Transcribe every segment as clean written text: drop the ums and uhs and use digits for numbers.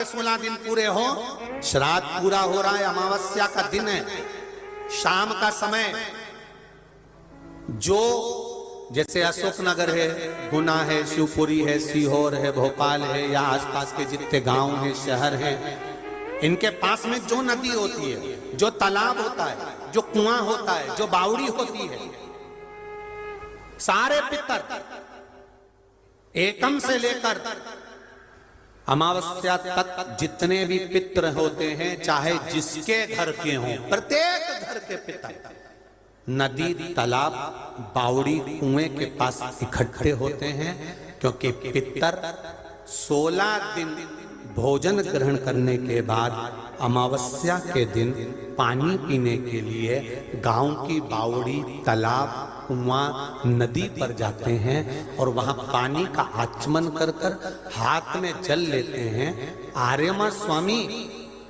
16 दिन पूरे हो, श्राद्ध पूरा हो रहा है, अमावस्या का दिन है, शाम का समय, जो जैसे अशोकनगर है, गुना है, शिवपुरी है, सीहोर है, भोपाल है, या आसपास के जितने गांव हैं, शहर हैं, इनके पास में जो नदी होती है, जो तालाब होता है, जो कुआं होता है, जो बावड़ी होती है, सारे पितर एकम से लेकर अमावस्या तक जितने भी पितर होते हैं, चाहे जिसके घर के हों, प्रत्येक घर के पितर नदी, तालाब, बावड़ी, कुएं के पास इकट्ठे होते हैं, क्योंकि पितर 16 दिन भोजन ग्रहण करने के बाद अमावस्या के दिन पानी पीने के लिए गांव की बावड़ी, तालाब, कुआं, नदी पर जाते हैं और वहां पानी का आचमन कर कर हाथ में जल लेते हैं। आर्यमा स्वामी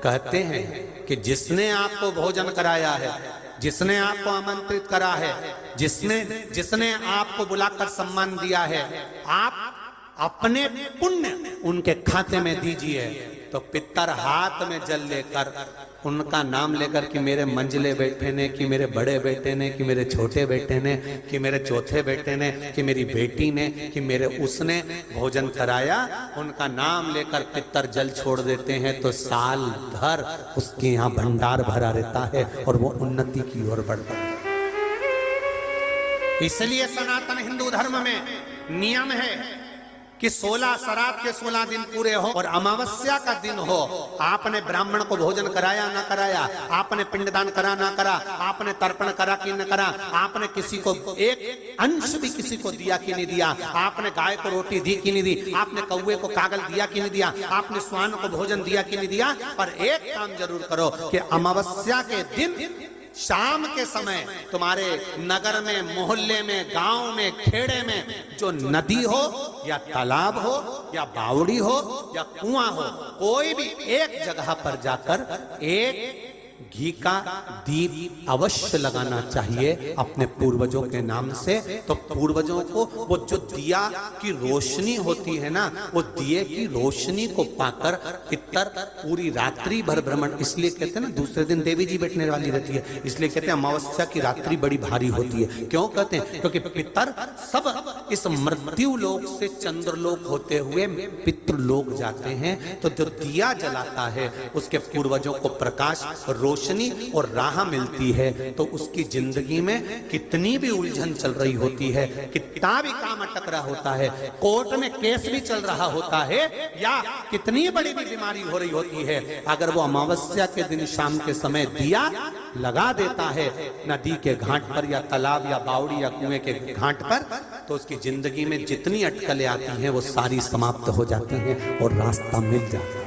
कहते हैं कि जिसने आपको भोजन कराया है, जिसने आपको आमंत्रित करा है, जिसने आपको बुलाकर सम्मान दिया है, आप अपने पुण्य उनके खाते में दीजिए। तो पितर हाथ में जल लेकर उनका नाम लेकर कि मेरे मंझले बेटे ने, कि मेरे बड़े बेटे ने, कि मेरे छोटे बेटे ने, कि मेरे चौथे बेटे ने, कि मेरी बेटी ने, कि मेरे उसने भोजन कराया, उनका नाम लेकर पितर जल छोड़ देते हैं। तो साल भर उसके यहाँ भंडार भरा रहता है और वो उन्नति की ओर बढ़ता है। इसलिए सनातन हिंदू धर्म में नियम है कि 16 श्राद्ध के 16 दिन पूरे हो और अमावस्या का दिन हो, आपने ब्राह्मण को भोजन कराया ना कराया, आपने पिंडदान करा ना करा, आपने तर्पण करा कि न करा, आपने किसी को एक अंश भी किसी को दिया कि नहीं दिया, आपने गाय को रोटी दी कि नहीं दी, आपने कौवे को कागल दिया कि नहीं दिया, आपने स्वान को भोजन दिया कि नहीं दिया, पर एक काम जरूर करो कि अमावस्या के दिन शाम के समय तुम्हारे नगर में, मोहल्ले में, गांव में, खेड़े में जो नदी हो या तालाब हो या बावड़ी हो या कुआं हो, कोई भी एक जगह पर जाकर एक घी का दीप अवश्य लगाना चाहिए अपने पूर्वजों के नाम से। तो पूर्वजों को वो जो दिया की रोशनी होती है ना, वो दिए की रोशनी को पाकर पितर पूरी रात्रि भर भ्रमण, इसलिए कहते हैं ना दूसरे दिन देवी जी बैठने वाली रहती है, इसलिए कहते हैं अमावस्या की रात्रि बड़ी भारी होती है। क्यों कहते हैं? क्योंकि पितर सब इस मृत्यु लोक से चंद्रलोक होते हुए पितृलोक जाते हैं। तो जो दिया जलाता है उसके पूर्वजों को प्रकाश, रोशनी और राह मिलती है। तो उसकी जिंदगी में कितनी भी उलझन चल रही होती है, कितना भी काम अटक रहा होता है, कोर्ट में केस भी चल रहा होता है, या कितनी बड़ी भी बीमारी हो रही होती है, अगर वो अमावस्या के दिन शाम के समय दिया लगा देता है नदी के घाट पर या तालाब या बावड़ी या कुएं के घाट पर, तो उसकी जिंदगी में जितनी अटकलें आती हैं वो सारी समाप्त हो जाती हैं और रास्ता मिल जाता है।